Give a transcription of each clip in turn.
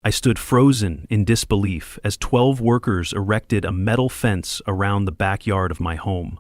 I stood frozen in disbelief as 12 workers erected a metal fence around the backyard of my home.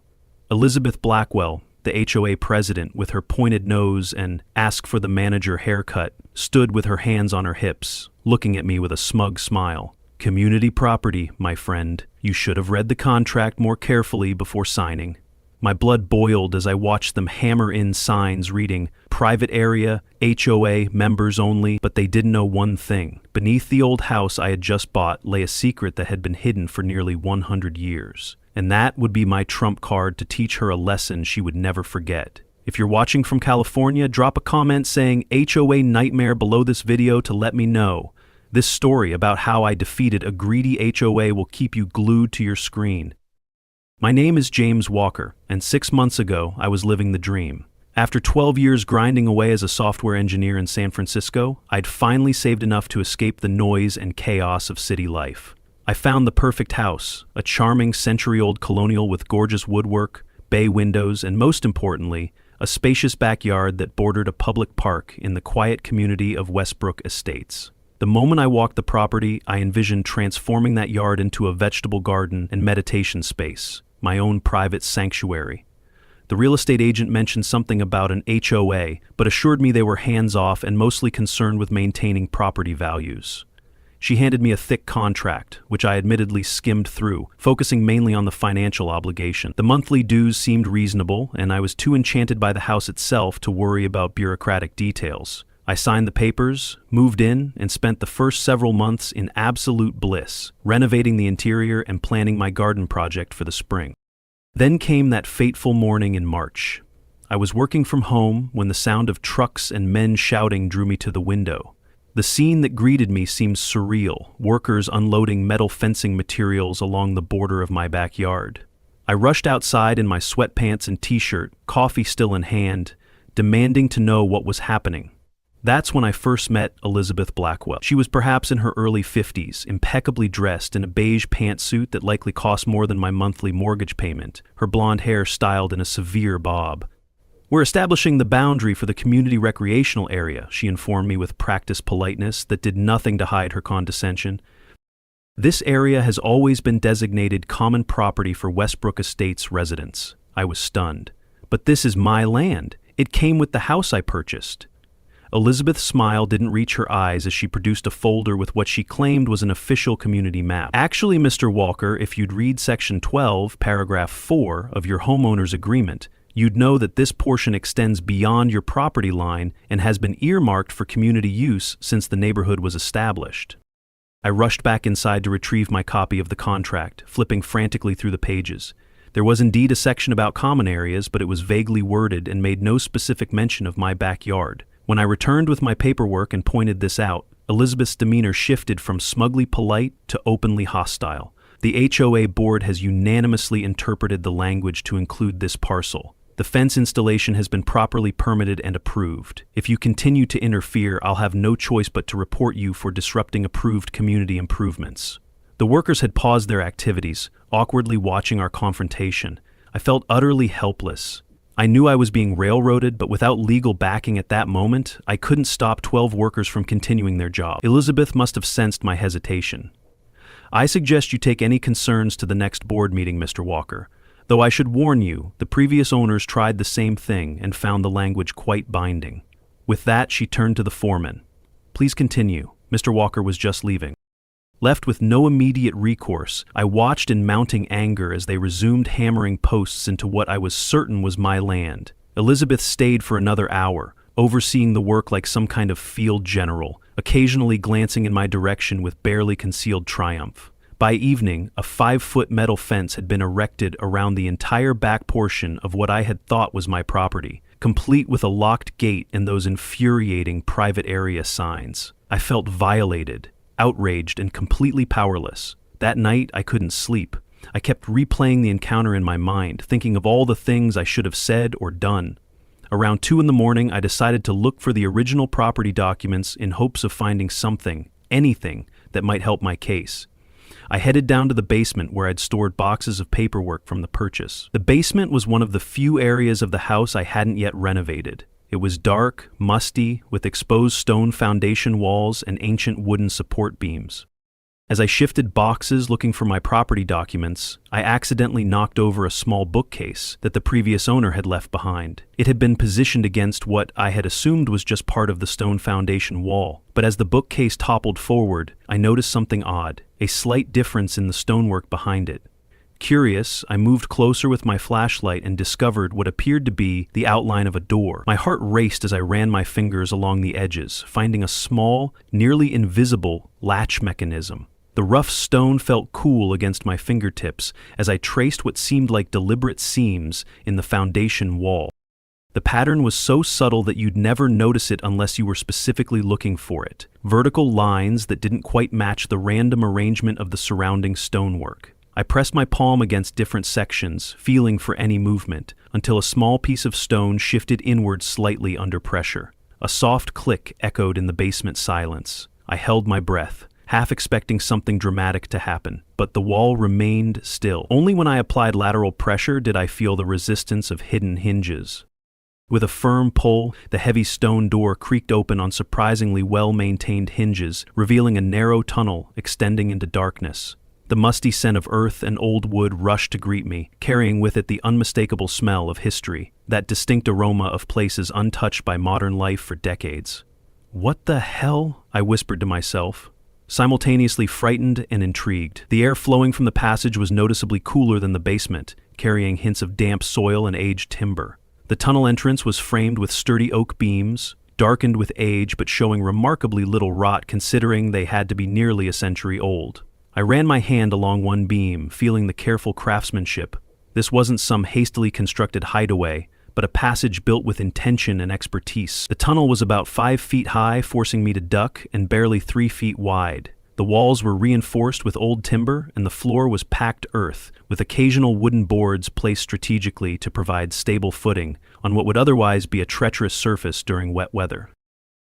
Elizabeth Blackwell, the HOA president with her pointed nose and ask for the manager haircut, stood with her hands on her hips, looking at me with a smug smile. Community property, my friend. You should have read the contract more carefully before signing. My blood boiled as I watched them hammer in signs reading, private area, HOA, members only, but they didn't know one thing. Beneath the old house I had just bought lay a secret that had been hidden for nearly 100 years. And that would be my trump card to teach her a lesson she would never forget. If you're watching from California, drop a comment saying HOA nightmare below this video to let me know. This story about how I defeated a greedy HOA will keep you glued to your screen. My name is James Walker, and 6 months ago, I was living the dream. After 12 years grinding away as a software engineer in San Francisco, I'd finally saved enough to escape the noise and chaos of city life. I found the perfect house, a charming century-old colonial with gorgeous woodwork, bay windows, and most importantly, a spacious backyard that bordered a public park in the quiet community of Westbrook Estates. The moment I walked the property, I envisioned transforming that yard into a vegetable garden and meditation space, my own private sanctuary. The real estate agent mentioned something about an HOA, but assured me they were hands-off and mostly concerned with maintaining property values. She handed me a thick contract, which I admittedly skimmed through, focusing mainly on the financial obligation. The monthly dues seemed reasonable, and I was too enchanted by the house itself to worry about bureaucratic details. I signed the papers, moved in, and spent the first several months in absolute bliss, renovating the interior and planning my garden project for the spring. Then came that fateful morning in March. I was working from home when the sound of trucks and men shouting drew me to the window. The scene that greeted me seemed surreal, workers unloading metal fencing materials along the border of my backyard. I rushed outside in my sweatpants and t-shirt, coffee still in hand, demanding to know what was happening. That's when I first met Elizabeth Blackwell. She was perhaps in her early 50s, impeccably dressed in a beige pantsuit that likely cost more than my monthly mortgage payment, her blonde hair styled in a severe bob. "We're establishing the boundary for the community recreational area," she informed me with practiced politeness that did nothing to hide her condescension. "This area has always been designated common property for Westbrook Estates residents." I was stunned. "But this is my land. It came with the house I purchased." Elizabeth's smile didn't reach her eyes as she produced a folder with what she claimed was an official community map. "Actually, Mr. Walker, if you'd read Section 12, Paragraph 4 of your homeowner's agreement, you'd know that this portion extends beyond your property line and has been earmarked for community use since the neighborhood was established." I rushed back inside to retrieve my copy of the contract, flipping frantically through the pages. There was indeed a section about common areas, but it was vaguely worded and made no specific mention of my backyard. When I returned with my paperwork and pointed this out, Elizabeth's demeanor shifted from smugly polite to openly hostile. "The HOA board has unanimously interpreted the language to include this parcel. The fence installation has been properly permitted and approved. If you continue to interfere, I'll have no choice but to report you for disrupting approved community improvements." The workers had paused their activities, awkwardly watching our confrontation. I felt utterly helpless. I knew I was being railroaded, but without legal backing at that moment, I couldn't stop 12 workers from continuing their job. Elizabeth must have sensed my hesitation. "I suggest you take any concerns to the next board meeting, Mr. Walker. Though I should warn you, the previous owners tried the same thing and found the language quite binding." With that, she turned to the foreman. "Please continue. Mr. Walker was just leaving." Left with no immediate recourse, I watched in mounting anger as they resumed hammering posts into what I was certain was my land. Elizabeth stayed for another hour, overseeing the work like some kind of field general, occasionally glancing in my direction with barely concealed triumph. By evening, a 5-foot metal fence had been erected around the entire back portion of what I had thought was my property, complete with a locked gate and those infuriating private area signs. I felt violated, outraged, and completely powerless. That night, I couldn't sleep. I kept replaying the encounter in my mind, thinking of all the things I should have said or done. Around 2 a.m, I decided to look for the original property documents in hopes of finding something, anything, that might help my case. I headed down to the basement where I'd stored boxes of paperwork from the purchase. The basement was one of the few areas of the house I hadn't yet renovated. It was dark, musty, with exposed stone foundation walls and ancient wooden support beams. As I shifted boxes looking for my property documents, I accidentally knocked over a small bookcase that the previous owner had left behind. It had been positioned against what I had assumed was just part of the stone foundation wall, but as the bookcase toppled forward, I noticed something odd, a slight difference in the stonework behind it. Curious, I moved closer with my flashlight and discovered what appeared to be the outline of a door. My heart raced as I ran my fingers along the edges, finding a small, nearly invisible latch mechanism. The rough stone felt cool against my fingertips as I traced what seemed like deliberate seams in the foundation wall. The pattern was so subtle that you'd never notice it unless you were specifically looking for it. Vertical lines that didn't quite match the random arrangement of the surrounding stonework. I pressed my palm against different sections, feeling for any movement, until a small piece of stone shifted inward slightly under pressure. A soft click echoed in the basement silence. I held my breath, half expecting something dramatic to happen, but the wall remained still. Only when I applied lateral pressure did I feel the resistance of hidden hinges. With a firm pull, the heavy stone door creaked open on surprisingly well-maintained hinges, revealing a narrow tunnel extending into darkness. The musty scent of earth and old wood rushed to greet me, carrying with it the unmistakable smell of history, that distinct aroma of places untouched by modern life for decades. "What the hell?" I whispered to myself, simultaneously frightened and intrigued. The air flowing from the passage was noticeably cooler than the basement, carrying hints of damp soil and aged timber. The tunnel entrance was framed with sturdy oak beams, darkened with age but showing remarkably little rot considering they had to be nearly a century old. I ran my hand along one beam, feeling the careful craftsmanship. This wasn't some hastily constructed hideaway, but a passage built with intention and expertise. The tunnel was about 5 feet high, forcing me to duck, and barely 3 feet wide. The walls were reinforced with old timber, and the floor was packed earth, with occasional wooden boards placed strategically to provide stable footing on what would otherwise be a treacherous surface during wet weather.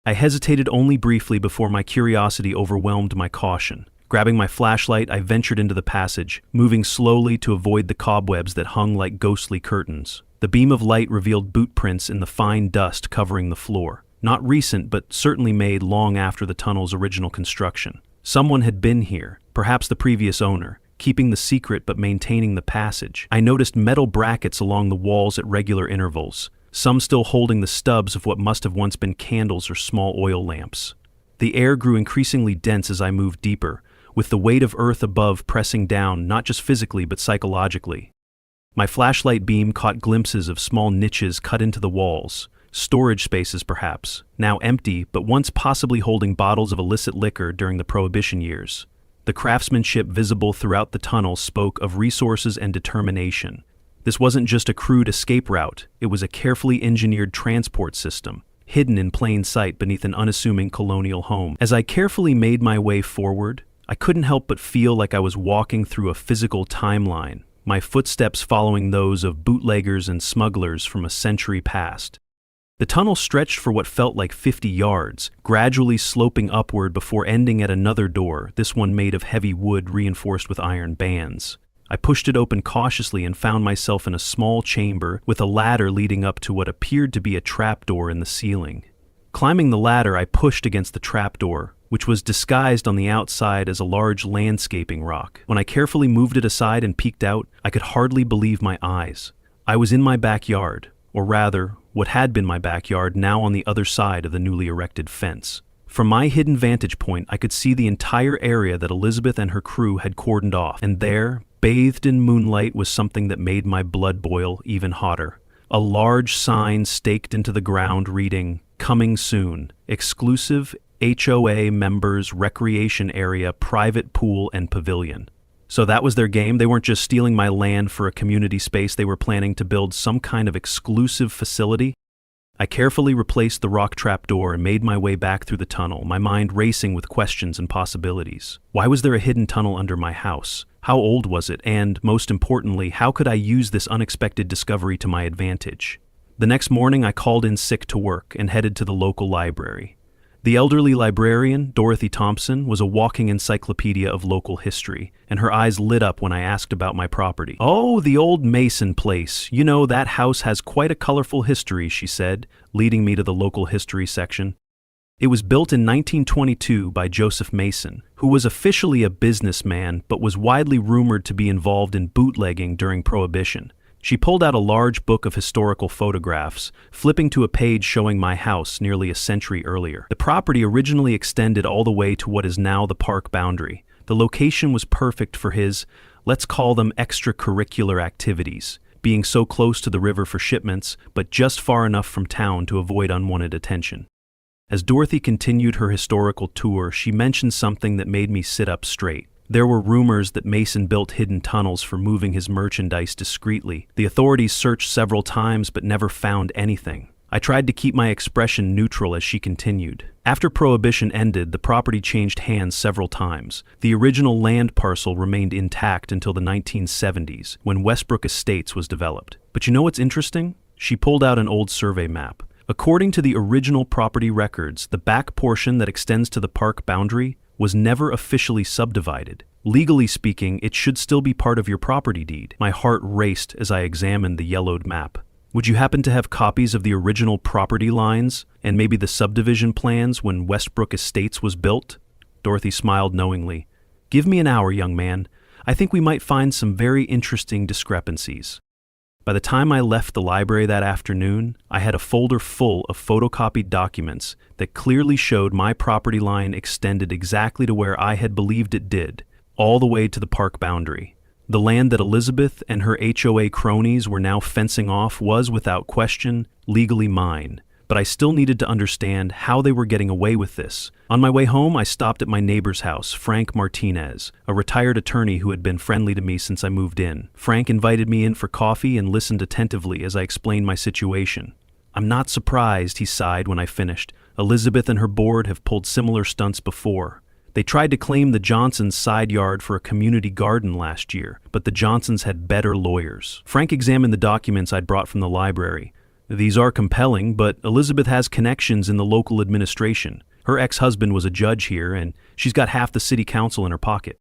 I hesitated only briefly before my curiosity overwhelmed my caution. Grabbing my flashlight, I ventured into the passage, moving slowly to avoid the cobwebs that hung like ghostly curtains. The beam of light revealed boot prints in the fine dust covering the floor. Not recent, but certainly made long after the tunnel's original construction. Someone had been here, perhaps the previous owner, keeping the secret but maintaining the passage. I noticed metal brackets along the walls at regular intervals, some still holding the stubs of what must have once been candles or small oil lamps. The air grew increasingly dense as I moved deeper, with the weight of earth above pressing down not just physically but psychologically. My flashlight beam caught glimpses of small niches cut into the walls, storage spaces perhaps, now empty but once possibly holding bottles of illicit liquor during the Prohibition years. The craftsmanship visible throughout the tunnel spoke of resources and determination. This wasn't just a crude escape route, it was a carefully engineered transport system, hidden in plain sight beneath an unassuming colonial home. As I carefully made my way forward, I couldn't help but feel like I was walking through a physical timeline, my footsteps following those of bootleggers and smugglers from a century past. The tunnel stretched for what felt like 50 yards, gradually sloping upward before ending at another door, this one made of heavy wood reinforced with iron bands. I pushed it open cautiously and found myself in a small chamber with a ladder leading up to what appeared to be a trapdoor in the ceiling. Climbing the ladder, I pushed against the trapdoor, which was disguised on the outside as a large landscaping rock. When I carefully moved it aside and peeked out, I could hardly believe my eyes. I was in my backyard, or rather, what had been my backyard, now on the other side of the newly erected fence. From my hidden vantage point, I could see the entire area that Elizabeth and her crew had cordoned off, and there, bathed in moonlight, was something that made my blood boil even hotter. A large sign staked into the ground reading, "Coming soon, exclusive HOA members recreation area, private pool and pavilion." So that was their game. They weren't just stealing my land for a community space, they were planning to build some kind of exclusive facility. I carefully replaced the rock trapdoor and made my way back through the tunnel, my mind racing with questions and possibilities. Why was there a hidden tunnel under my house? How old was it? And, most importantly, how could I use this unexpected discovery to my advantage? The next morning I called in sick to work and headed to the local library. The elderly librarian, Dorothy Thompson, was a walking encyclopedia of local history, and her eyes lit up when I asked about my property. "Oh, the old Mason place. You know, that house has quite a colorful history," she said, leading me to the local history section. It was built in 1922 by Joseph Mason, who was officially a businessman but was widely rumored to be involved in bootlegging during Prohibition. She pulled out a large book of historical photographs, flipping to a page showing my house nearly a century earlier. The property originally extended all the way to what is now the park boundary. The location was perfect for his, let's call them extracurricular activities, being so close to the river for shipments, but just far enough from town to avoid unwanted attention. As Dorothy continued her historical tour, she mentioned something that made me sit up straight. There were rumors that Mason built hidden tunnels for moving his merchandise discreetly. The authorities searched several times but never found anything. I tried to keep my expression neutral as she continued. After Prohibition ended, the property changed hands several times. The original land parcel remained intact until the 1970s, when Westbrook Estates was developed. But you know what's interesting? She pulled out an old survey map. According to the original property records, the back portion that extends to the park boundary was never officially subdivided. Legally speaking, it should still be part of your property deed. My heart raced as I examined the yellowed map. Would you happen to have copies of the original property lines and maybe the subdivision plans when Westbrook Estates was built? Dorothy smiled knowingly. Give me an hour, young man. I think we might find some very interesting discrepancies. By the time I left the library that afternoon, I had a folder full of photocopied documents that clearly showed my property line extended exactly to where I had believed it did, all the way to the park boundary. The land that Elizabeth and her HOA cronies were now fencing off was, without question, legally mine. But I still needed to understand how they were getting away with this. On my way home, I stopped at my neighbor's house, Frank Martinez, a retired attorney who had been friendly to me since I moved in. Frank invited me in for coffee and listened attentively as I explained my situation. "I'm not surprised," he sighed when I finished. "Elizabeth and her board have pulled similar stunts before. They tried to claim the Johnsons' side yard for a community garden last year, but the Johnsons had better lawyers." Frank examined the documents I'd brought from the library. "These are compelling, but Elizabeth has connections in the local administration. Her ex-husband was a judge here, and she's got half the city council in her pocket."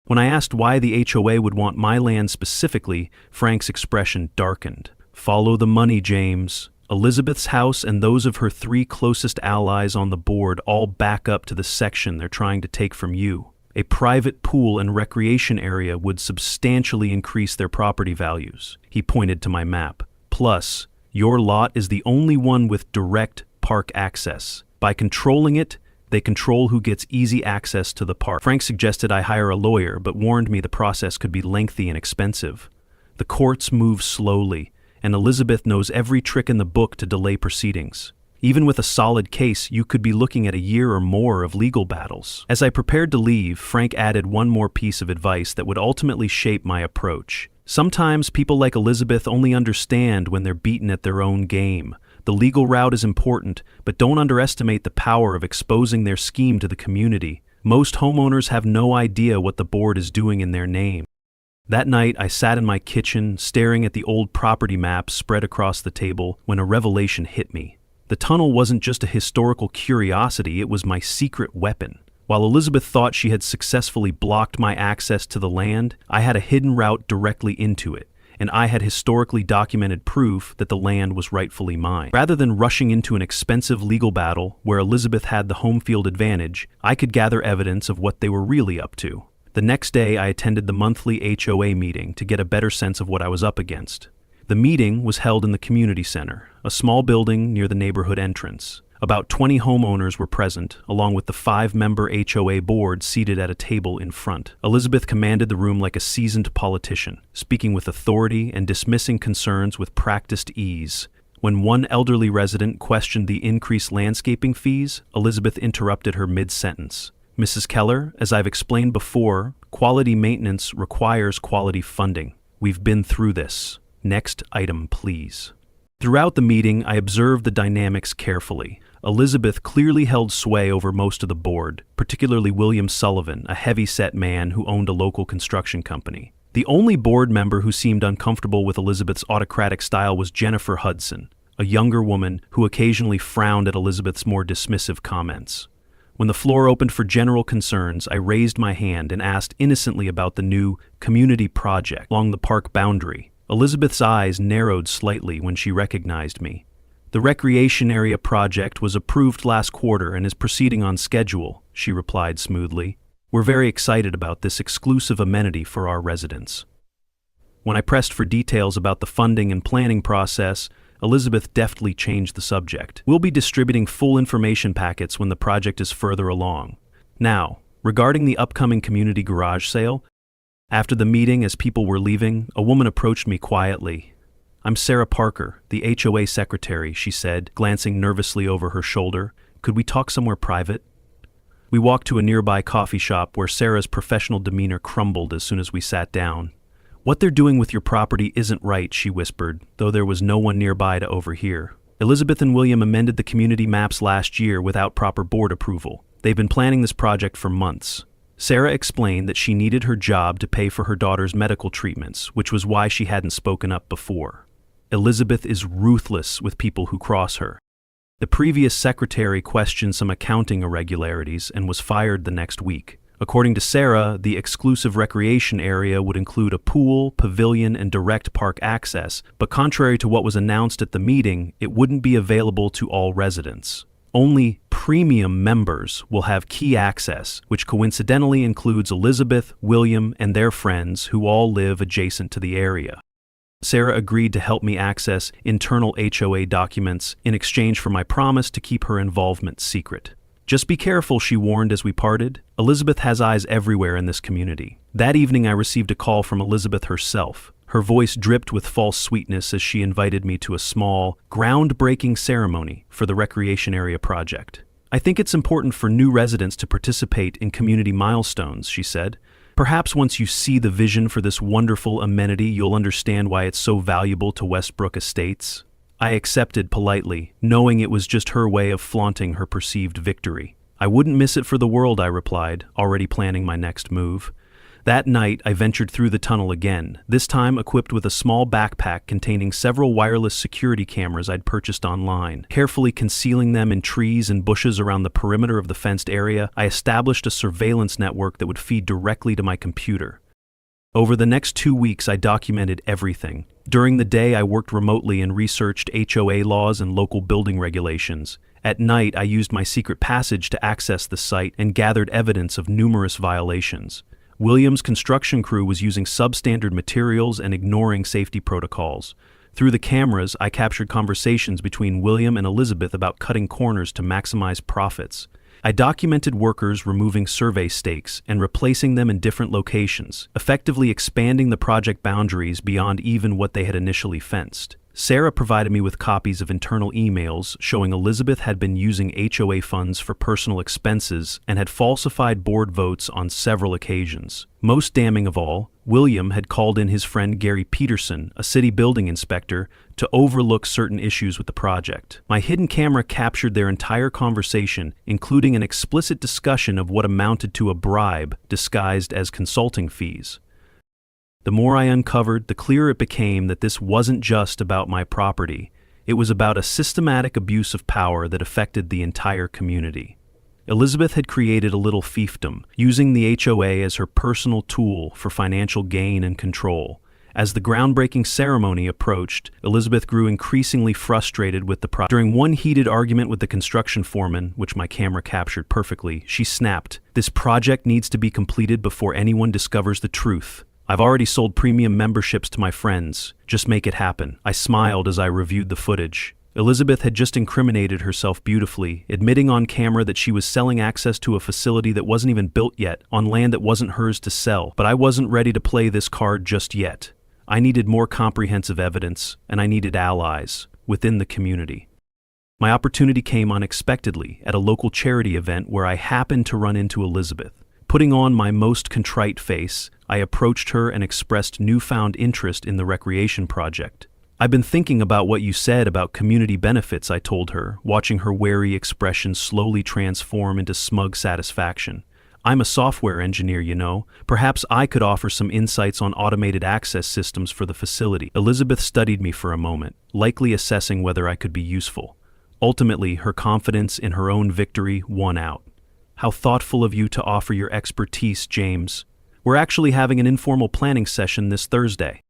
When I asked why the HOA would want my land specifically, Frank's expression darkened. "Follow the money, James. Elizabeth's house and those of her 3 closest allies on the board all back up to the section they're trying to take from you. A private pool and recreation area would substantially increase their property values." He pointed to my map. "Plus, your lot is the only one with direct park access. By controlling it, they control who gets easy access to the park." Frank suggested I hire a lawyer, but warned me the process could be lengthy and expensive. "The courts move slowly, and Elizabeth knows every trick in the book to delay proceedings. Even with a solid case, you could be looking at a year or more of legal battles." As I prepared to leave, Frank added one more piece of advice that would ultimately shape my approach. "Sometimes people like Elizabeth only understand when they're beaten at their own game. The legal route is important, but don't underestimate the power of exposing their scheme to the community. Most homeowners have no idea what the board is doing in their name." That night, I sat in my kitchen, staring at the old property maps spread across the table, when a revelation hit me. The tunnel wasn't just a historical curiosity, it was my secret weapon. While Elizabeth thought she had successfully blocked my access to the land, I had a hidden route directly into it, and I had historically documented proof that the land was rightfully mine. Rather than rushing into an expensive legal battle where Elizabeth had the home field advantage, I could gather evidence of what they were really up to. The next day, I attended the monthly HOA meeting to get a better sense of what I was up against. The meeting was held in the community center, a small building near the neighborhood entrance. About 20 homeowners were present, along with the 5-member HOA board seated at a table in front. Elizabeth commanded the room like a seasoned politician, speaking with authority and dismissing concerns with practiced ease. When one elderly resident questioned the increased landscaping fees, Elizabeth interrupted her mid-sentence. "Mrs. Keller, as I've explained before, quality maintenance requires quality funding. We've been through this. Next item, please." Throughout the meeting, I observed the dynamics carefully. Elizabeth clearly held sway over most of the board, particularly William Sullivan, a heavy-set man who owned a local construction company. The only board member who seemed uncomfortable with Elizabeth's autocratic style was Jennifer Hudson, a younger woman who occasionally frowned at Elizabeth's more dismissive comments. When the floor opened for general concerns, I raised my hand and asked innocently about the new community project along the park boundary. Elizabeth's eyes narrowed slightly when she recognized me. The recreation area project was approved last quarter and is proceeding on schedule, she replied smoothly. We're very excited about this exclusive amenity for our residents. When I pressed for details about the funding and planning process, Elizabeth deftly changed the subject. We'll be distributing full information packets when the project is further along. Now, regarding the upcoming community garage sale, after the meeting, as people were leaving, a woman approached me quietly. I'm Sarah Parker, the HOA secretary, she said, glancing nervously over her shoulder. Could we talk somewhere private? We walked to a nearby coffee shop where Sarah's professional demeanor crumbled as soon as we sat down. What they're doing with your property isn't right, she whispered, though there was no one nearby to overhear. Elizabeth and William amended the community maps last year without proper board approval. They've been planning this project for months. Sarah explained that she needed her job to pay for her daughter's medical treatments, which was why she hadn't spoken up before. Elizabeth is ruthless with people who cross her. The previous secretary questioned some accounting irregularities and was fired the next week. According to Sarah, the exclusive recreation area would include a pool, pavilion, and direct park access, but contrary to what was announced at the meeting, it wouldn't be available to all residents. Only premium members will have key access, which coincidentally includes Elizabeth, William, and their friends who all live adjacent to the area. Sarah agreed to help me access internal HOA documents in exchange for my promise to keep her involvement secret. Just be careful, she warned as we parted. Elizabeth has eyes everywhere in this community. That evening I received a call from Elizabeth herself. Her voice dripped with false sweetness as she invited me to a small, groundbreaking ceremony for the recreation area project. I think it's important for new residents to participate in community milestones, she said. Perhaps once you see the vision for this wonderful amenity, you'll understand why it's so valuable to Westbrook Estates. I accepted politely, knowing it was just her way of flaunting her perceived victory. I wouldn't miss it for the world, I replied, already planning my next move. That night, I ventured through the tunnel again, this time equipped with a small backpack containing several wireless security cameras I'd purchased online. Carefully concealing them in trees and bushes around the perimeter of the fenced area, I established a surveillance network that would feed directly to my computer. Over the next 2 weeks, I documented everything. During the day, I worked remotely and researched HOA laws and local building regulations. At night, I used my secret passage to access the site and gathered evidence of numerous violations. William's construction crew was using substandard materials and ignoring safety protocols. Through the cameras, I captured conversations between William and Elizabeth about cutting corners to maximize profits. I documented workers removing survey stakes and replacing them in different locations, effectively expanding the project boundaries beyond even what they had initially fenced. Sarah provided me with copies of internal emails showing Elizabeth had been using HOA funds for personal expenses and had falsified board votes on several occasions. Most damning of all, William had called in his friend Gary Peterson, a city building inspector, to overlook certain issues with the project. My hidden camera captured their entire conversation, including an explicit discussion of what amounted to a bribe disguised as consulting fees. The more I uncovered, the clearer it became that this wasn't just about my property. It was about a systematic abuse of power that affected the entire community. Elizabeth had created a little fiefdom, using the HOA as her personal tool for financial gain and control. As the groundbreaking ceremony approached, Elizabeth grew increasingly frustrated with the project. During one heated argument with the construction foreman, which my camera captured perfectly, she snapped, "This project needs to be completed before anyone discovers the truth. I've already sold premium memberships to my friends. Just make it happen." I smiled as I reviewed the footage. Elizabeth had just incriminated herself beautifully, admitting on camera that she was selling access to a facility that wasn't even built yet, on land that wasn't hers to sell. But I wasn't ready to play this card just yet. I needed more comprehensive evidence, and I needed allies within the community. My opportunity came unexpectedly at a local charity event where I happened to run into Elizabeth. Putting on my most contrite face, I approached her and expressed newfound interest in the recreation project. "I've been thinking about what you said about community benefits," I told her, watching her wary expression slowly transform into smug satisfaction. I'm a software engineer, you know. Perhaps I could offer some insights on automated access systems for the facility. Elizabeth studied me for a moment, likely assessing whether I could be useful. Ultimately, her confidence in her own victory won out. How thoughtful of you to offer your expertise, James. We're actually having an informal planning session this Thursday.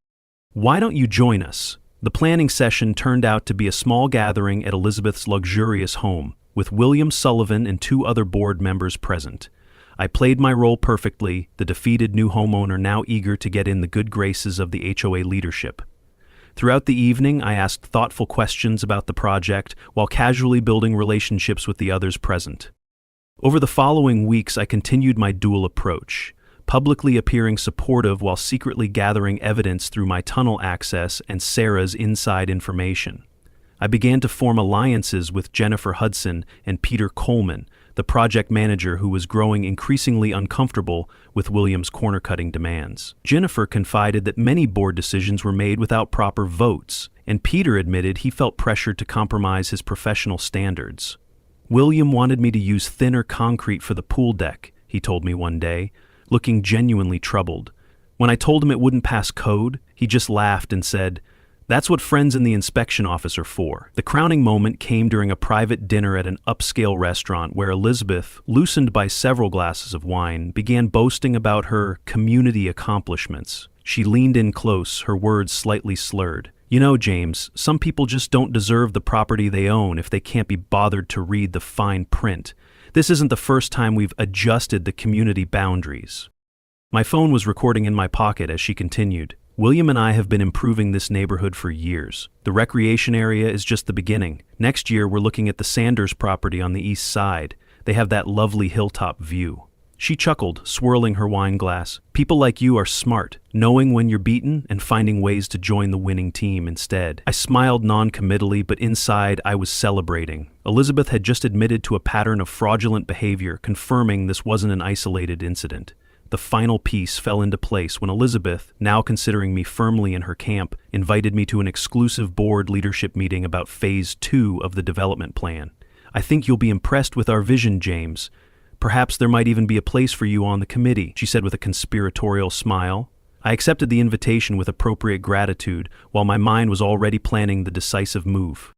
Why don't you join us? The planning session turned out to be a small gathering at Elizabeth's luxurious home, with William Sullivan and 2 other board members present. I played my role perfectly, the defeated new homeowner now eager to get in the good graces of the HOA leadership. Throughout the evening, I asked thoughtful questions about the project while casually building relationships with the others present. Over the following weeks, I continued my dual approach, publicly appearing supportive while secretly gathering evidence through my tunnel access and Sarah's inside information. I began to form alliances with Jennifer Hudson and Peter Coleman, the project manager who was growing increasingly uncomfortable with William's corner-cutting demands. Jennifer confided that many board decisions were made without proper votes, and Peter admitted he felt pressured to compromise his professional standards. William wanted me to use thinner concrete for the pool deck, he told me one day, looking genuinely troubled. When I told him it wouldn't pass code, he just laughed and said, "That's what friends in the inspection office are for." The crowning moment came during a private dinner at an upscale restaurant where Elizabeth, loosened by several glasses of wine, began boasting about her community accomplishments. She leaned in close, her words slightly slurred. "You know, James, some people just don't deserve the property they own if they can't be bothered to read the fine print. This isn't the first time we've adjusted the community boundaries." My phone was recording in my pocket as she continued. "William and I have been improving this neighborhood for years. The recreation area is just the beginning. Next year, we're looking at the Sanders property on the east side. They have that lovely hilltop view." She chuckled, swirling her wine glass. "People like you are smart, knowing when you're beaten and finding ways to join the winning team instead." I smiled non-committally, but inside I was celebrating. Elizabeth had just admitted to a pattern of fraudulent behavior, confirming this wasn't an isolated incident. The final piece fell into place when Elizabeth, now considering me firmly in her camp, invited me to an exclusive board leadership meeting about Phase 2 of the development plan. "I think you'll be impressed with our vision, James. Perhaps there might even be a place for you on the committee," she said with a conspiratorial smile. I accepted the invitation with appropriate gratitude, while my mind was already planning the decisive move.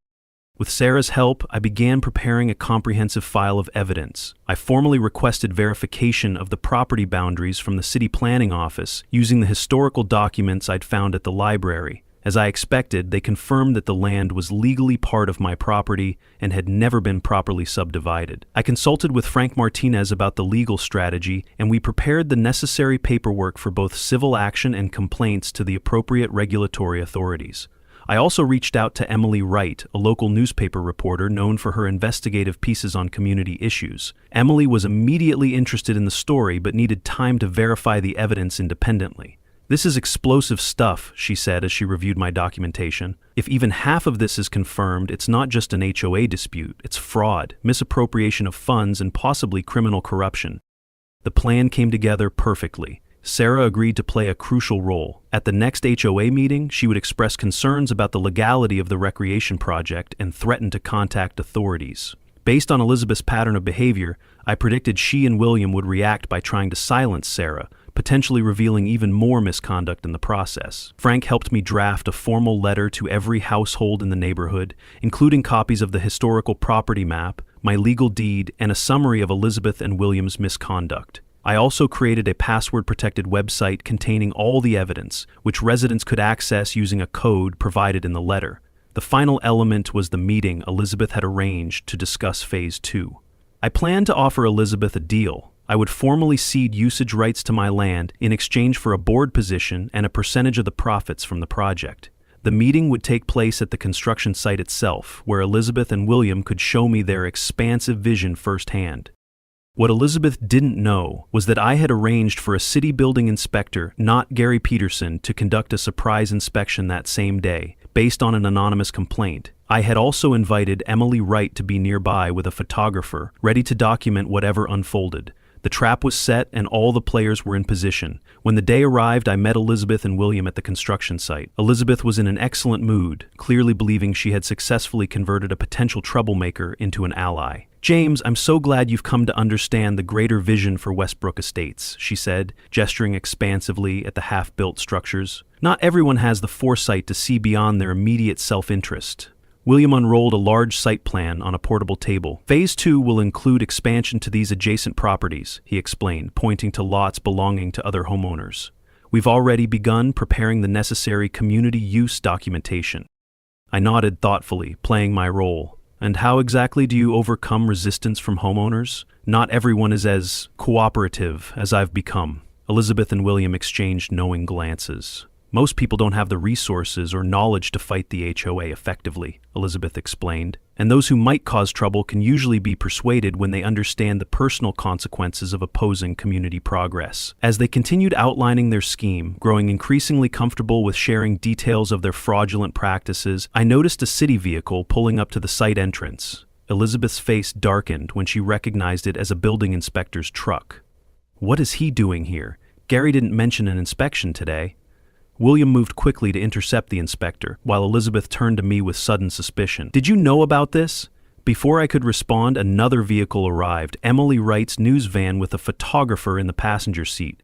With Sarah's help, I began preparing a comprehensive file of evidence. I formally requested verification of the property boundaries from the city planning office using the historical documents I'd found at the library. As I expected, they confirmed that the land was legally part of my property and had never been properly subdivided. I consulted with Frank Martinez about the legal strategy, and we prepared the necessary paperwork for both civil action and complaints to the appropriate regulatory authorities. I also reached out to Emily Wright, a local newspaper reporter known for her investigative pieces on community issues. Emily was immediately interested in the story but needed time to verify the evidence independently. "This is explosive stuff," she said as she reviewed my documentation. "If even half of this is confirmed, it's not just an HOA dispute, it's fraud, misappropriation of funds, and possibly criminal corruption." The plan came together perfectly. Sarah agreed to play a crucial role. At the next HOA meeting, she would express concerns about the legality of the recreation project and threaten to contact authorities. Based on Elizabeth's pattern of behavior, I predicted she and William would react by trying to silence Sarah, potentially revealing even more misconduct in the process. Frank helped me draft a formal letter to every household in the neighborhood, including copies of the historical property map, my legal deed, and a summary of Elizabeth and William's misconduct. I also created a password-protected website containing all the evidence, which residents could access using a code provided in the letter. The final element was the meeting Elizabeth had arranged to discuss Phase 2. I planned to offer Elizabeth a deal. I would formally cede usage rights to my land in exchange for a board position and a percentage of the profits from the project. The meeting would take place at the construction site itself, where Elizabeth and William could show me their expansive vision firsthand. What Elizabeth didn't know was that I had arranged for a city building inspector, not Gary Peterson, to conduct a surprise inspection that same day, based on an anonymous complaint. I had also invited Emily Wright to be nearby with a photographer, ready to document whatever unfolded. The trap was set and all the players were in position. When the day arrived, I met Elizabeth and William at the construction site. Elizabeth was in an excellent mood, clearly believing she had successfully converted a potential troublemaker into an ally. "James, I'm so glad you've come to understand the greater vision for Westbrook Estates," she said, gesturing expansively at the half-built structures. "Not everyone has the foresight to see beyond their immediate self-interest." William unrolled a large site plan on a portable table. "Phase 2 will include expansion to these adjacent properties," he explained, pointing to lots belonging to other homeowners. "We've already begun preparing the necessary community use documentation." I nodded thoughtfully, playing my role. "And how exactly do you overcome resistance from homeowners? Not everyone is as cooperative as I've become." Elizabeth and William exchanged knowing glances. "Most people don't have the resources or knowledge to fight the HOA effectively," Elizabeth explained, "and those who might cause trouble can usually be persuaded when they understand the personal consequences of opposing community progress." As they continued outlining their scheme, growing increasingly comfortable with sharing details of their fraudulent practices, I noticed a city vehicle pulling up to the site entrance. Elizabeth's face darkened when she recognized it as a building inspector's truck. "What is he doing here? Gary didn't mention an inspection today." William moved quickly to intercept the inspector, while Elizabeth turned to me with sudden suspicion. "Did you know about this?" Before I could respond, another vehicle arrived, Emily Wright's news van with a photographer in the passenger seat.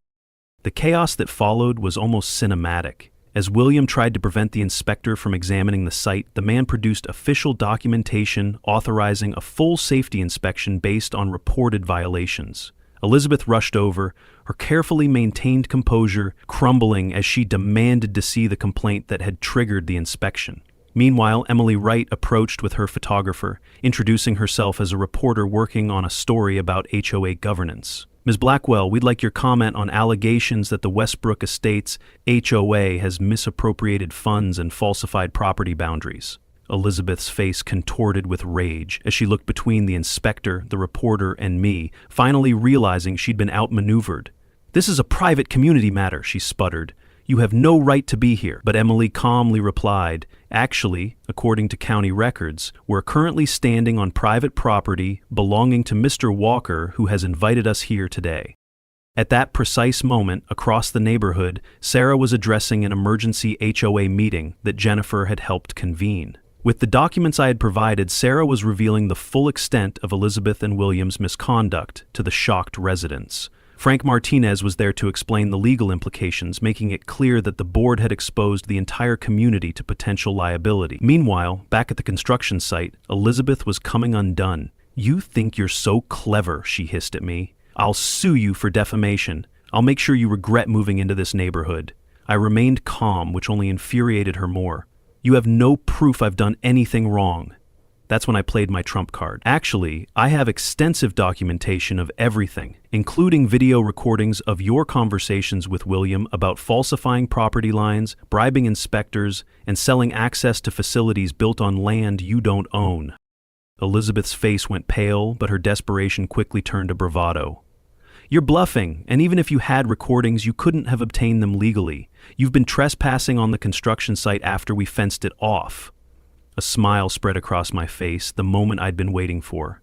The chaos that followed was almost cinematic. As William tried to prevent the inspector from examining the site, the man produced official documentation authorizing a full safety inspection based on reported violations. Elizabeth rushed over, her carefully maintained composure crumbling as she demanded to see the complaint that had triggered the inspection. Meanwhile, Emily Wright approached with her photographer, introducing herself as a reporter working on a story about HOA governance. "Ms. Blackwell, we'd like your comment on allegations that the Westbrook Estates HOA has misappropriated funds and falsified property boundaries." Elizabeth's face contorted with rage as she looked between the inspector, the reporter, and me, finally realizing she'd been outmaneuvered. "This is a private community matter," she sputtered. "You have no right to be here." But Emily calmly replied, "Actually, according to county records, we're currently standing on private property belonging to Mr. Walker, who has invited us here today." At that precise moment, across the neighborhood, Sarah was addressing an emergency HOA meeting that Jennifer had helped convene. With the documents I had provided, Sarah was revealing the full extent of Elizabeth and William's misconduct to the shocked residents. Frank Martinez was there to explain the legal implications, making it clear that the board had exposed the entire community to potential liability. Meanwhile, back at the construction site, Elizabeth was coming undone. "You think you're so clever," she hissed at me. "I'll sue you for defamation. I'll make sure you regret moving into this neighborhood." I remained calm, which only infuriated her more. "You have no proof I've done anything wrong." That's when I played my trump card. "Actually, I have extensive documentation of everything, including video recordings of your conversations with William about falsifying property lines, bribing inspectors, and selling access to facilities built on land you don't own." Elizabeth's face went pale, but her desperation quickly turned to bravado. "You're bluffing, and even if you had recordings, you couldn't have obtained them legally. You've been trespassing on the construction site after we fenced it off." A smile spread across my face, the moment I'd been waiting for.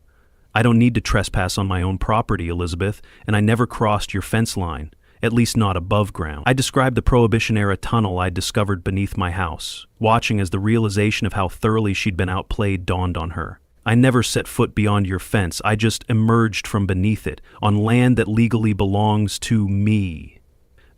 "I don't need to trespass on my own property, Elizabeth, and I never crossed your fence line, at least not above ground." I described the Prohibition-era tunnel I'd discovered beneath my house, watching as the realization of how thoroughly she'd been outplayed dawned on her. "I never set foot beyond your fence, I just emerged from beneath it, on land that legally belongs to me."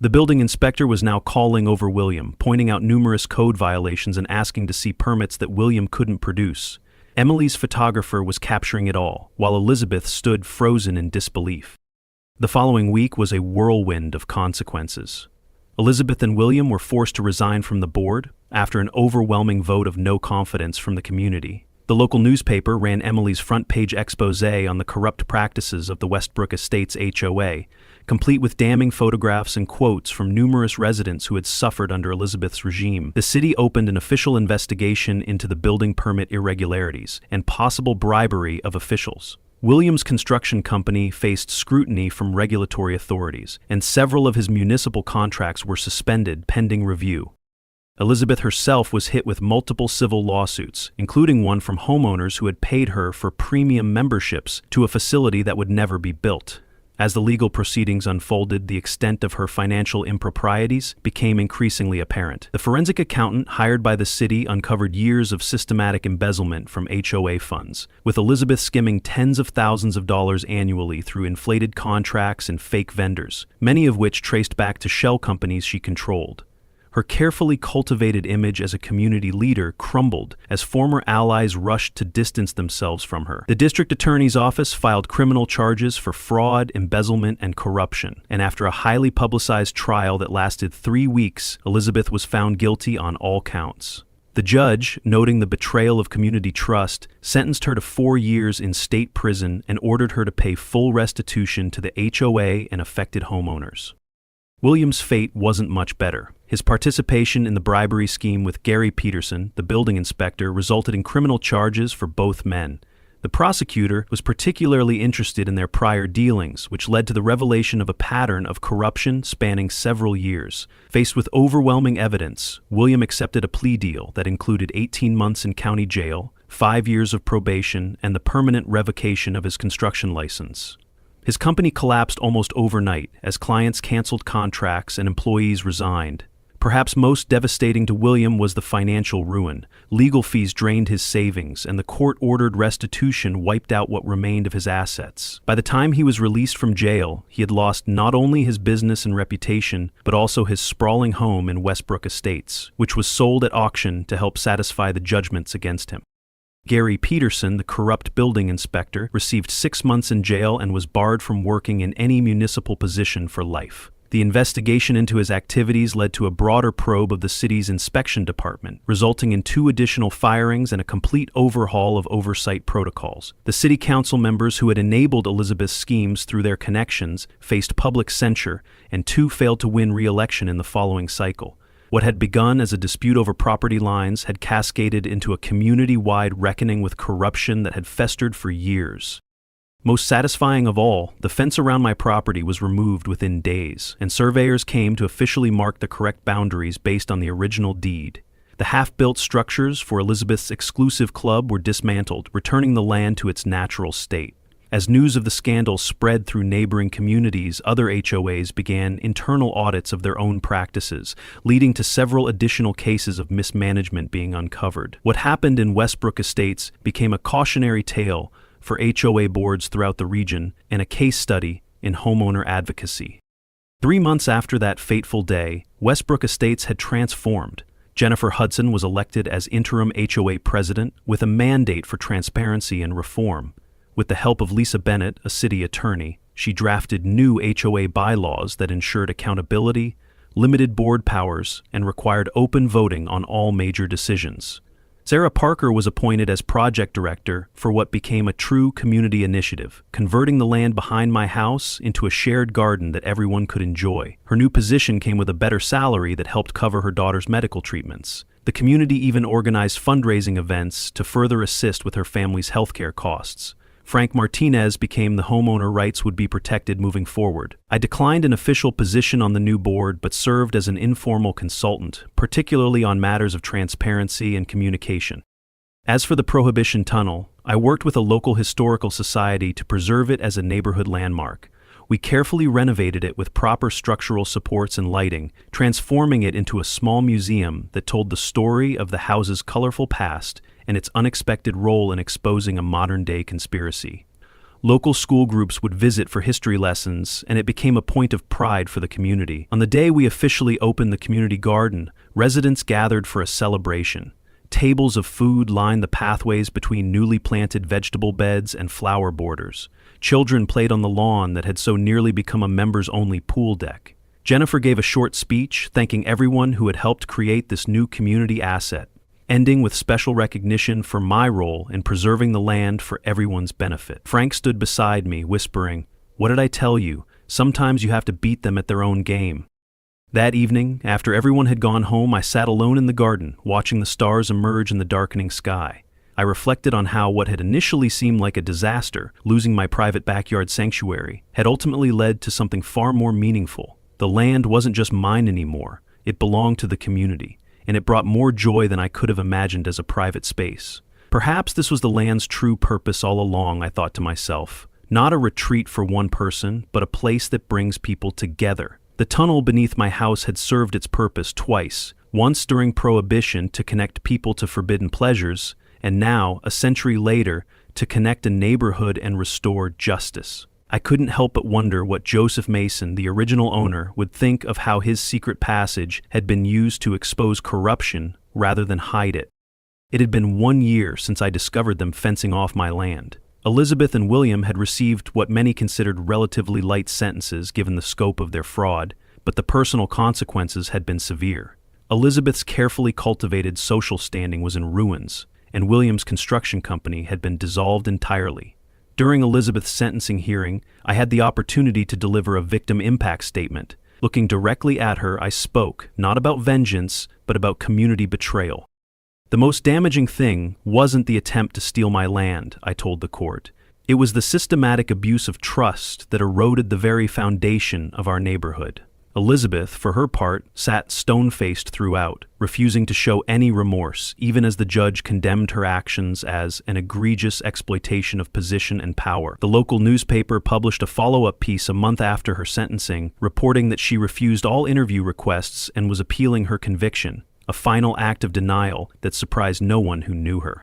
The building inspector was now calling over William, pointing out numerous code violations and asking to see permits that William couldn't produce. Emily's photographer was capturing it all, while Elizabeth stood frozen in disbelief. The following week was a whirlwind of consequences. Elizabeth and William were forced to resign from the board after an overwhelming vote of no confidence from the community. The local newspaper ran Emily's front-page exposé on the corrupt practices of the Westbrook Estates HOA, complete with damning photographs and quotes from numerous residents who had suffered under Elizabeth's regime. The city opened an official investigation into the building permit irregularities and possible bribery of officials. Williams' construction company faced scrutiny from regulatory authorities, and several of his municipal contracts were suspended pending review. Elizabeth herself was hit with multiple civil lawsuits, including one from homeowners who had paid her for premium memberships to a facility that would never be built. As the legal proceedings unfolded, the extent of her financial improprieties became increasingly apparent. The forensic accountant hired by the city uncovered years of systematic embezzlement from HOA funds, with Elizabeth skimming tens of thousands of dollars annually through inflated contracts and fake vendors, many of which traced back to shell companies she controlled. Her carefully cultivated image as a community leader crumbled as former allies rushed to distance themselves from her. The district attorney's office filed criminal charges for fraud, embezzlement, and corruption, and after a highly publicized trial that lasted 3 weeks, Elizabeth was found guilty on all counts. The judge, noting the betrayal of community trust, sentenced her to 4 years in state prison and ordered her to pay full restitution to the HOA and affected homeowners. William's fate wasn't much better. His participation in the bribery scheme with Gary Peterson, the building inspector, resulted in criminal charges for both men. The prosecutor was particularly interested in their prior dealings, which led to the revelation of a pattern of corruption spanning several years. Faced with overwhelming evidence, William accepted a plea deal that included 18 months in county jail, 5 years of probation, and the permanent revocation of his construction license. His company collapsed almost overnight as clients canceled contracts and employees resigned. Perhaps most devastating to William was the financial ruin. Legal fees drained his savings, and the court-ordered restitution wiped out what remained of his assets. By the time he was released from jail, he had lost not only his business and reputation, but also his sprawling home in Westbrook Estates, which was sold at auction to help satisfy the judgments against him. Gary Peterson, the corrupt building inspector, received 6 months in jail and was barred from working in any municipal position for life. The investigation into his activities led to a broader probe of the city's inspection department, resulting in 2 additional firings and a complete overhaul of oversight protocols. The city council members who had enabled Elizabeth's schemes through their connections faced public censure, and 2 failed to win re-election in the following cycle. What had begun as a dispute over property lines had cascaded into a community-wide reckoning with corruption that had festered for years. Most satisfying of all, the fence around my property was removed within days, and surveyors came to officially mark the correct boundaries based on the original deed. The half-built structures for Elizabeth's exclusive club were dismantled, returning the land to its natural state. As news of the scandal spread through neighboring communities, other HOAs began internal audits of their own practices, leading to several additional cases of mismanagement being uncovered. What happened in Westbrook Estates became a cautionary tale for HOA boards throughout the region and a case study in homeowner advocacy. 3 months after that fateful day, Westbrook Estates had transformed. Jennifer Hudson was elected as interim HOA president with a mandate for transparency and reform. With the help of Lisa Bennett, a city attorney, she drafted new HOA bylaws that ensured accountability, limited board powers, and required open voting on all major decisions. Sarah Parker was appointed as project director for what became a true community initiative, converting the land behind my house into a shared garden that everyone could enjoy. Her new position came with a better salary that helped cover her daughter's medical treatments. The community even organized fundraising events to further assist with her family's healthcare costs. Frank Martinez became the homeowner rights would be protected moving forward. I declined an official position on the new board but served as an informal consultant, particularly on matters of transparency and communication. As for the Prohibition Tunnel, I worked with a local historical society to preserve it as a neighborhood landmark. We carefully renovated it with proper structural supports and lighting, transforming it into a small museum that told the story of the house's colorful past and its unexpected role in exposing a modern-day conspiracy. Local school groups would visit for history lessons, and it became a point of pride for the community. On the day we officially opened the community garden, residents gathered for a celebration. Tables of food lined the pathways between newly planted vegetable beds and flower borders. Children played on the lawn that had so nearly become a members-only pool deck. Jennifer gave a short speech thanking everyone who had helped create this new community asset, ending with special recognition for my role in preserving the land for everyone's benefit. Frank stood beside me, whispering, "What did I tell you? Sometimes you have to beat them at their own game." That evening, after everyone had gone home, I sat alone in the garden, watching the stars emerge in the darkening sky. I reflected on how what had initially seemed like a disaster, losing my private backyard sanctuary, had ultimately led to something far more meaningful. The land wasn't just mine anymore, it belonged to the community, and it brought more joy than I could have imagined as a private space. Perhaps this was the land's true purpose all along, I thought to myself. Not a retreat for one person, but a place that brings people together. The tunnel beneath my house had served its purpose twice, once during Prohibition to connect people to forbidden pleasures, and now, a century later, to connect a neighborhood and restore justice. I couldn't help but wonder what Joseph Mason, the original owner, would think of how his secret passage had been used to expose corruption rather than hide it. It had been 1 year since I discovered them fencing off my land. Elizabeth and William had received what many considered relatively light sentences given the scope of their fraud, but the personal consequences had been severe. Elizabeth's carefully cultivated social standing was in ruins, and William's construction company had been dissolved entirely. During Elizabeth's sentencing hearing, I had the opportunity to deliver a victim impact statement. Looking directly at her, I spoke, not about vengeance, but about community betrayal. The most damaging thing wasn't the attempt to steal my land, I told the court. It was the systematic abuse of trust that eroded the very foundation of our neighborhood. Elizabeth, for her part, sat stone-faced throughout, refusing to show any remorse, even as the judge condemned her actions as an egregious exploitation of position and power. The local newspaper published a follow-up piece a month after her sentencing, reporting that she refused all interview requests and was appealing her conviction, a final act of denial that surprised no one who knew her.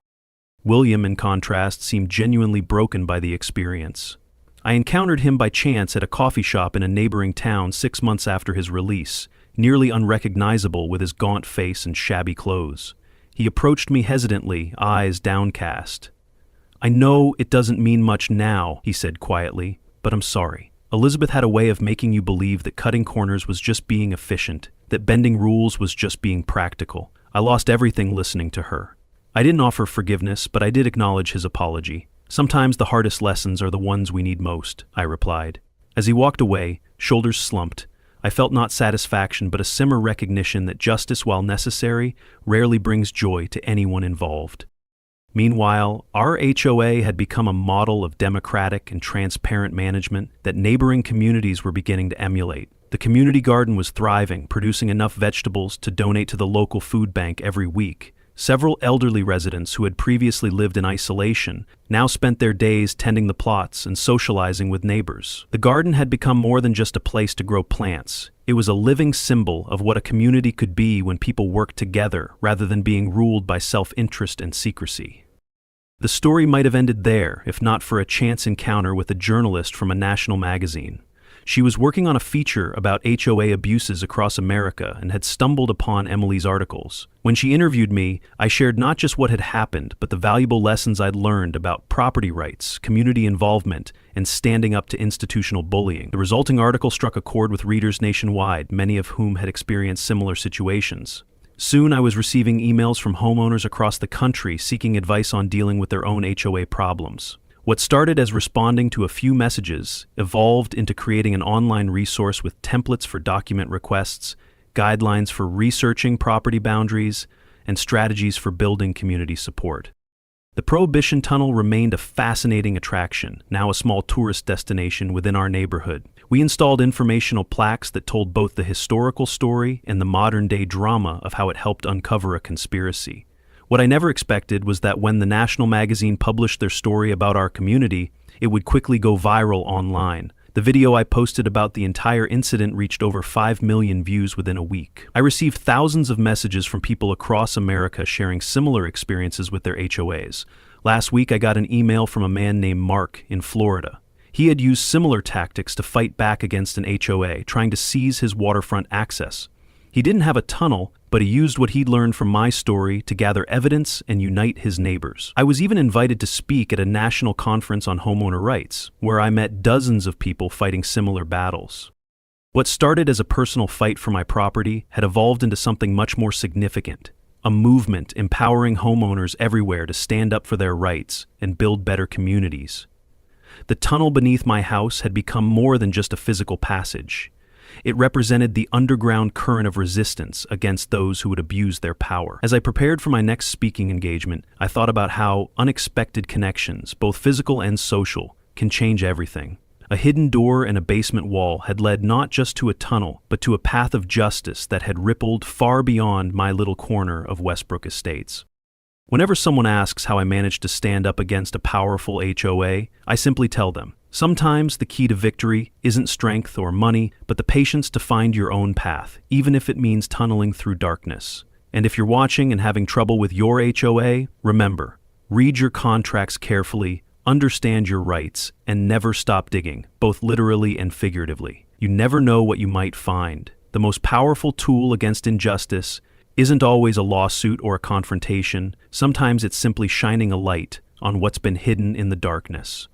William, in contrast, seemed genuinely broken by the experience. I encountered him by chance at a coffee shop in a neighboring town 6 months after his release, nearly unrecognizable with his gaunt face and shabby clothes. He approached me hesitantly, eyes downcast. "I know it doesn't mean much now," he said quietly, "but I'm sorry. Elizabeth had a way of making you believe that cutting corners was just being efficient, that bending rules was just being practical. I lost everything listening to her." I didn't offer forgiveness, but I did acknowledge his apology. "Sometimes the hardest lessons are the ones we need most," I replied. As he walked away, shoulders slumped, I felt not satisfaction but a simmer recognition that justice, while necessary, rarely brings joy to anyone involved. Meanwhile, our HOA had become a model of democratic and transparent management that neighboring communities were beginning to emulate. The community garden was thriving, producing enough vegetables to donate to the local food bank every week. Several elderly residents who had previously lived in isolation now spent their days tending the plots and socializing with neighbors. The garden had become more than just a place to grow plants. It was a living symbol of what a community could be when people worked together rather than being ruled by self-interest and secrecy. The story might have ended there if not for a chance encounter with a journalist from a national magazine. She was working on a feature about HOA abuses across America and had stumbled upon Emily's articles. When she interviewed me, I shared not just what had happened, but the valuable lessons I'd learned about property rights, community involvement, and standing up to institutional bullying. The resulting article struck a chord with readers nationwide, many of whom had experienced similar situations. Soon I was receiving emails from homeowners across the country seeking advice on dealing with their own HOA problems. What started as responding to a few messages evolved into creating an online resource with templates for document requests, guidelines for researching property boundaries, and strategies for building community support. The Prohibition Tunnel remained a fascinating attraction, now a small tourist destination within our neighborhood. We installed informational plaques that told both the historical story and the modern-day drama of how it helped uncover a conspiracy. What I never expected was that when the national magazine published their story about our community, it would quickly go viral online. The video I posted about the entire incident reached over 5 million views within a week. I received thousands of messages from people across America sharing similar experiences with their HOAs. Last week, I got an email from a man named Mark in Florida. He had used similar tactics to fight back against an HOA, trying to seize his waterfront access. He didn't have a tunnel, but he used what he'd learned from my story to gather evidence and unite his neighbors. I was even invited to speak at a national conference on homeowner rights, where I met dozens of people fighting similar battles. What started as a personal fight for my property had evolved into something much more significant, a movement empowering homeowners everywhere to stand up for their rights and build better communities. The tunnel beneath my house had become more than just a physical passage. It represented the underground current of resistance against those who would abuse their power. As I prepared for my next speaking engagement, I thought about how unexpected connections, both physical and social, can change everything. A hidden door and a basement wall had led not just to a tunnel, but to a path of justice that had rippled far beyond my little corner of Westbrook Estates. Whenever someone asks how I managed to stand up against a powerful HOA, I simply tell them, Sometimes the key to victory isn't strength or money, but the patience to find your own path, even if it means tunneling through darkness. And if you're watching and having trouble with your HOA, remember, read your contracts carefully, understand your rights, and never stop digging, both literally and figuratively. You never know what you might find. The most powerful tool against injustice isn't always a lawsuit or a confrontation. Sometimes it's simply shining a light on what's been hidden in the darkness.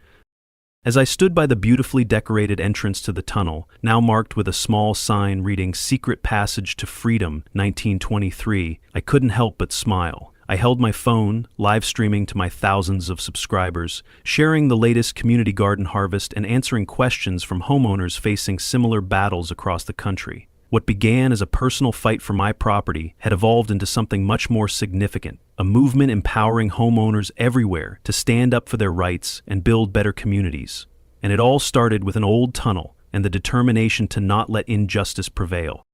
As I stood by the beautifully decorated entrance to the tunnel, now marked with a small sign reading Secret Passage to Freedom, 1923, I couldn't help but smile. I held my phone, live streaming to my thousands of subscribers, sharing the latest community garden harvest and answering questions from homeowners facing similar battles across the country. What began as a personal fight for my property had evolved into something much more significant, a movement empowering homeowners everywhere to stand up for their rights and build better communities. And it all started with an old tunnel and the determination to not let injustice prevail.